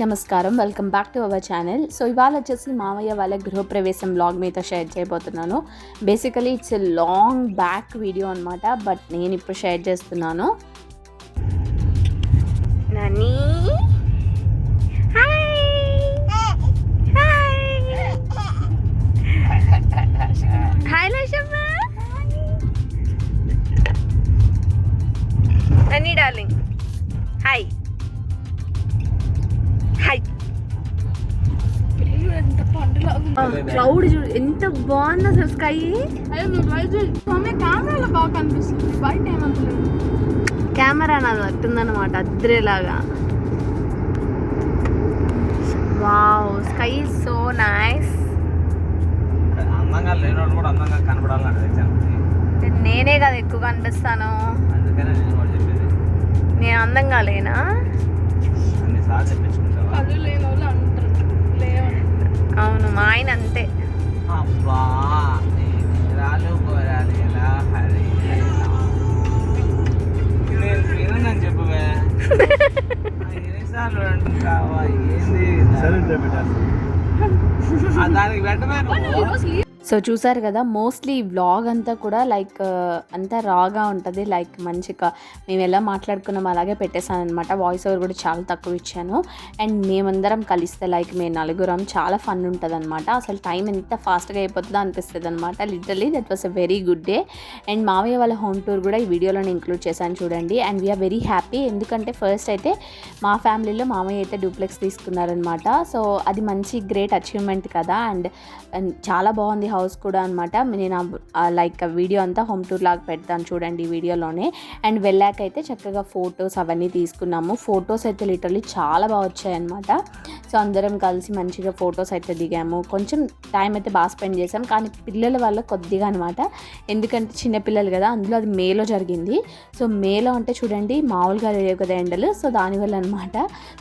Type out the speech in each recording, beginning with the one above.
నమస్కారం, welcome back to our channel. So ఇవాళ వచ్చేసి మామయ్య వాళ్ళ గృహప్రవేశం బ్లాగ్ మీతో షేర్ చేయబోతున్నాను. Basically it's a long back video అనమాట, బట్ నేను ఇప్పుడు షేర్ చేస్తున్నాను. Nani hi Lakshmi, Nani darling hi hi. Cloud చూడు ఎంత బాగుంది అసలు స్కై. కెమెరాలో బాగా కనిపిస్తుంది, బయట ఏమంటలేదు. కెమెరా నాది వస్తుందన్నమాట అద్రేలాగా. Wow, sky is so nice. అందంగా లేనోడు కూడా అందంగా కనపడాలని నేనే కదా ఎక్కువ కనిపిస్తాను. అందుకనే నేను కూడా చెప్పేది. నేను అందంగా లేనా? అన్నిసార్లు చెప్పించుకుంటావా? కళ్ళు లేని వాళ్ళు అంటారు లేవని. అవును, మా ఆయన అంతే. అబ్బా రాలు కోరాలి ఎలా హరి నేను వినని చెప్పవే. ఎన్నిసార్లు అంటున్నావా? ఏంది దానికి వెంటనే. సో చూసారు కదా, మోస్ట్లీ ఈ వ్లాగ్ అంతా కూడా లైక్ అంతా రాగా ఉంటుంది. లైక్ మంచిగా మేము ఎలా మాట్లాడుకున్నాం అలాగే పెట్టేశాను అనమాట. వాయిస్ ఓవర్ కూడా చాలా తక్కువ ఇచ్చాను. అండ్ మేమందరం కలిస్తే లైక్ మేము నలుగురం చాలా ఫన్ ఉంటుంది అనమాట. అసలు టైం ఎంత ఫాస్ట్గా అయిపోతుందో అనిపిస్తుంది అనమాట. Literally that was a very good day. And మావయ్య వాళ్ళ హోమ్ టూర్ కూడా ఈ వీడియోలో ఇంక్లూడ్ చేశాను చూడండి. అండ్ వీఆర్ వెరీ హ్యాపీ, ఎందుకంటే ఫస్ట్ అయితే మా ఫ్యామిలీలో మామయ్య అయితే డూప్లెక్స్ తీసుకున్నారనమాట. సో అది మంచి గ్రేట్ అచీవ్మెంట్ కదా. అండ్ చాలా బాగుంది హౌస్ కూడా అనమాట. నేను లైక్ వీడియో అంతా హోమ్ టూర్ లాగా పెడతాను చూడండి ఈ వీడియోలోనే. అండ్ వెళ్ళాకైతే చక్కగా ఫొటోస్ అవన్నీ తీసుకున్నాము. ఫొటోస్ అయితే లిటరలీ చాలా బాగా వచ్చాయన్నమాట. సో అందరం కలిసి మంచిగా ఫొటోస్ అయితే దిగాము. కొంచెం టైం అయితే బాగా స్పెండ్ చేసాం, కానీ పిల్లల వల్ల కొద్దిగా అనమాట. ఎందుకంటే చిన్నపిల్లలు కదా, అందులో అది మేలో జరిగింది. సో మేలో అంటే చూడండి మామూలుగా లేవు కదా ఎండలు, సో దానివల్ల అనమాట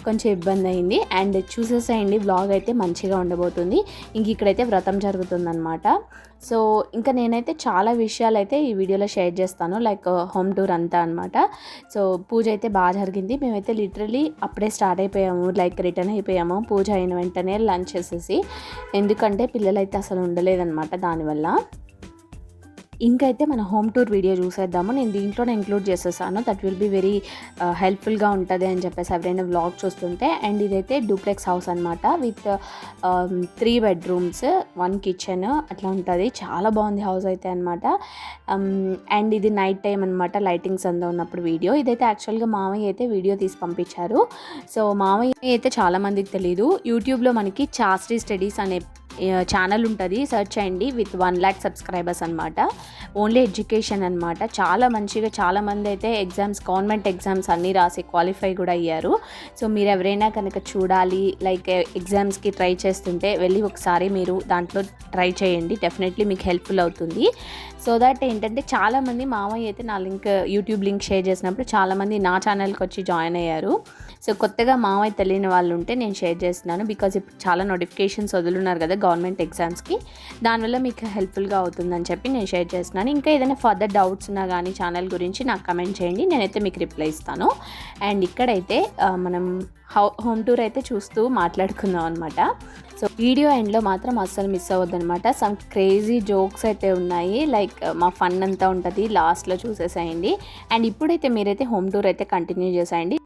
కొంచెం ఇబ్బంది అయింది. అండ్ చూసేసేయండి, వ్లాగ్ అయితే మంచిగా ఉండబోతుంది. ఇంక ఇక్కడైతే వ్రతం జరుగుతుందన్నమాట. సో ఇంకా నేనైతే చాలా విషయాలు అయితే ఈ వీడియోలో షేర్ చేస్తాను, లైక్ హోమ్ టూర్ అంతా అనమాట. సో పూజ అయితే బాగా జరిగింది. మేమైతే లిటరలీ అప్పుడే స్టార్ట్ అయిపోయాము, లైక్ రిటర్న్ అయిపోయాము పూజ అయిన వెంటనే లంచ్ చేసేసి. ఎందుకంటే పిల్లలైతే అసలు ఉండలేదన్నమాట దానివల్ల. ఇంకైతే మన హోమ్ టూర్ వీడియో చూసేద్దాము. నేను దీంట్లోనే ఇంక్లూడ్ చేసేసాను, దట్ విల్ బి వెరీ హెల్ప్ఫుల్గా ఉంటుంది అని చెప్పేసి ఎవరైనా వ్లాగ్ చూస్తుంటే. అండ్ ఇదైతే డూప్లెక్స్ హౌస్ అనమాట, విత్ 3 bedrooms 1 kitchen అట్లా ఉంటుంది. చాలా బాగుంది హౌస్ అయితే అనమాట. అండ్ ఇది నైట్ టైం అనమాట, లైటింగ్స్ అంతా ఉన్నప్పుడు వీడియో. ఇదైతే యాక్చువల్గా మామయ్య అయితే వీడియో తీసి పంపించారు. సో మామయ్య అయితే చాలామందికి తెలీదు, యూట్యూబ్లో మనకి చాస్ట్రీ స్టడీస్ అనే ఛానల్ ఉంటుంది, సెర్చ్ చేయండి. విత్ 1 lakh subscribers అనమాట. ఓన్లీ ఎడ్యుకేషన్ అనమాట. చాలా మంచిగా చాలామంది అయితే ఎగ్జామ్స్, గవర్నమెంట్ ఎగ్జామ్స్ అన్నీ రాసి క్వాలిఫై కూడా అయ్యారు. సో మీరు ఎవరైనా కనుక చూడాలి, లైక్ ఎగ్జామ్స్కి ట్రై చేస్తుంటే వెళ్ళి ఒకసారి మీరు దాంట్లో ట్రై చేయండి, డెఫినెట్లీ మీకు హెల్ప్ఫుల్ అవుతుంది. సో దట్ ఏంటంటే చాలామంది మామయ్య అయితే నా యూట్యూబ్ లింక్ షేర్ చేసినప్పుడు చాలామంది నా ఛానల్కి వచ్చి జాయిన్ అయ్యారు. సో కొత్తగా మామయ్య తెలియని వాళ్ళు ఉంటే నేను షేర్ చేస్తున్నాను, బికాజ్ ఇప్పుడు చాలా నోటిఫికేషన్స్ వదులున్నారు కదా గవర్నమెంట్ ఎగ్జామ్స్కి, దానివల్ల మీకు హెల్ప్ఫుల్గా అవుతుందని చెప్పి నేను షేర్ చేస్తున్నాను. ఇంకా ఏదైనా ఫర్దర్ డౌట్స్ ఉన్నా కానీ ఛానల్ గురించి నాకు కమెంట్ చేయండి, నేనైతే మీకు రిప్లై ఇస్తాను. అండ్ ఇక్కడైతే మనం హోమ్ టూర్ అయితే చూస్తూ మాట్లాడుకుందాం అనమాట. సో వీడియో ఎండ్లో మాత్రం అస్సలు మిస్ అవ్వద్దు అనమాట. సమ్ క్రేజీ జోక్స్ అయితే ఉన్నాయి, లైక్ మా ఫన్ అంతా ఉంటుంది, లాస్ట్లో చూసేసేయండి. అండ్ ఇప్పుడైతే మీరైతే హోమ్ టూర్ అయితే కంటిన్యూ చేసేయండి.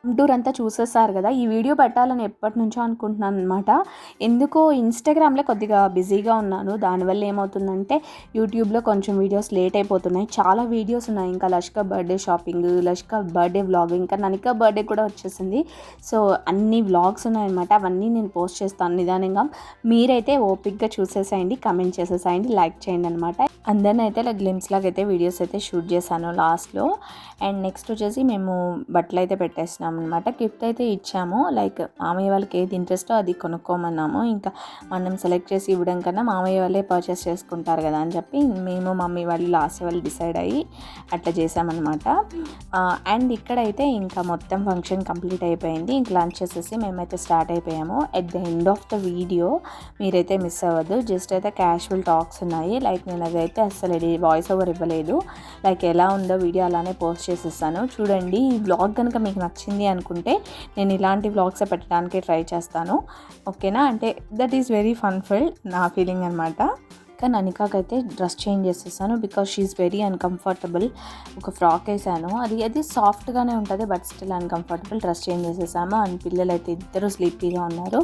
టూర్ అంతా చూసేసారు కదా. ఈ వీడియో పెట్టాలని ఎప్పటి నుంచో అనుకుంటున్నాను అనమాట. ఎందుకో ఇన్స్టాగ్రామ్లో కొద్దిగా బిజీగా ఉన్నాను. దానివల్ల ఏమవుతుందంటే యూట్యూబ్లో కొంచెం వీడియోస్ లేట్ అయిపోతున్నాయి. చాలా వీడియోస్ ఉన్నాయి. ఇంకా లష్క బర్త్డే షాపింగ్, లష్క బర్త్డే వ్లాగ్, ఇంకా ననిక బర్త్డే కూడా వచ్చేసింది. సో అన్ని వ్లాగ్స్ ఉన్నాయన్నమాట. అవన్నీ నేను పోస్ట్ చేస్తాను నిదానంగా. మీరైతే ఓపిక్గా చూసేసేయండి, కమెంట్ చేసేసేయండి, లైక్ చేయండి అనమాట. అందరిని అయితే ఇలా గ్లిమ్స్ లాగా అయితే వీడియోస్ అయితే షూట్ చేశాను లాస్ట్లో. అండ్ నెక్స్ట్ వచ్చేసి మేము బట్టలు అయితే పెట్టేసినాం అనమాట. గిఫ్ట్ అయితే ఇచ్చాము. లైక్ మామయ్య వాళ్ళకి ఏది ఇంట్రెస్టో అది కొనుక్కోమన్నాము. ఇంకా మనం సెలెక్ట్ చేసి ఇవ్వడం కన్నా మామయ్య వాళ్ళే పర్చేస్ చేసుకుంటారు కదా అని చెప్పి మేము మమ్మీ వాళ్ళు లాస్ట్ వాళ్ళు డిసైడ్ అయ్యి అట్లా చేసామన్నమాట. అండ్ ఇక్కడైతే ఇంకా మొత్తం ఫంక్షన్ కంప్లీట్ అయిపోయింది. ఇంక లంచ్ చేసేసి మేమైతే స్టార్ట్ అయిపోయాము. At the end of the video మీరైతే మిస్ అవ్వద్దు. జస్ట్ అయితే క్యాజువల్ టాక్స్ ఉన్నాయి. లైక్ నేను అదైతే అసలు వాయిస్ ఓవర్ ఇవ్వలేదు. లైక్ ఎలా ఉందో వీడియో అలానే పోస్ట్ చేసేస్తాను చూడండి. ఈ వ్లాగ్ కనుక మీకు నచ్చింది అనుకుంటే నేను ఇలాంటి వ్లాగ్స్ పెట్టడానికి ట్రై చేస్తాను. ఓకేనా? అంటే దట్ ఈస్ వెరీ ఫన్ఫుల్ నా ఫీలింగ్ అనమాట. కానీ అనికాకైతే డ్రెస్ చేంజ్ చేసేసాను బికాజ్ షీఈస్ వెరీ అన్కంఫర్టబుల్. ఒక ఫ్రాక్ వేసాను, అది సాఫ్ట్గానే ఉంటుంది but still uncomfortable. Dress change చేసేసాము. అండ్ పిల్లలు అయితే ఇద్దరు స్లీపీగా ఉన్నారు.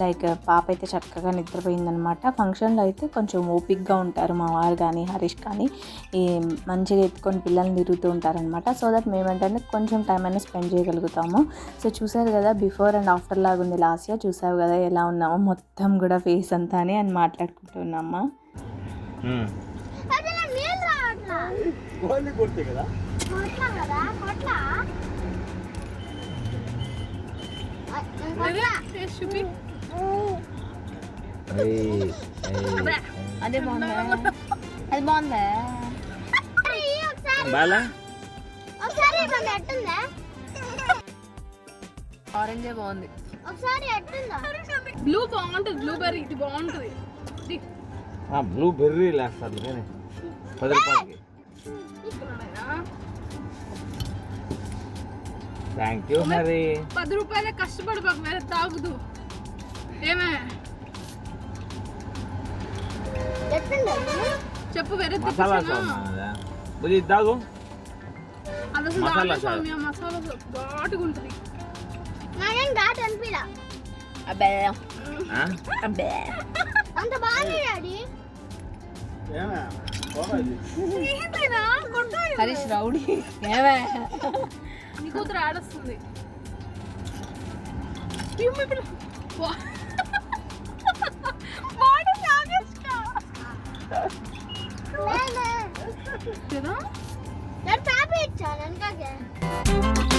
లైక్ పాప అయితే చక్కగా నిద్రపోయిందనమాట. ఫంక్షన్లో అయితే కొంచెం ఓపిక్గా ఉంటారు మా వారు కానీ హరీష్ కానీ. ఈ మంచిగా ఎత్తుకొని పిల్లల్ని తిరుగుతూ ఉంటారనమాట. సో దట్ మేమేంటంటే కొంచెం టైం అయినా స్పెండ్ చేయగలుగుతాము. సో చూసారు కదా బిఫోర్ అండ్ ఆఫ్టర్ లాగా ఉంది లాస్ట్ ఇయర్. చూసావు కదా ఎలా ఉన్నామో మొత్తం కూడా ఫేస్ అంతా అని మాట్లాడుకుంటున్నామా. అదే బాగుందా? అది బాగుందా? ఆరెంజే బాగుంది. బ్లూ బాగుంటుంది. బ్లూబెర్రీ ఇది బాగుంటుంది. బ్లూబెర్రీ లేస్తారు కానీ 10 రూపాయలకి. Thank you Hari. 10 రూపాయలే కష్టపడి బాబు వేరే తాగుదు ఏమే చెప్పు. వేరే మసాలా బుద్ధి తాగు. మసాలా ఘాటుగా ఉంటుంది. అబ్బే అంత బాగుంది. హరీష్ రౌడీ ఏమే నీ కూతురు ఆడొస్తుంది. కదా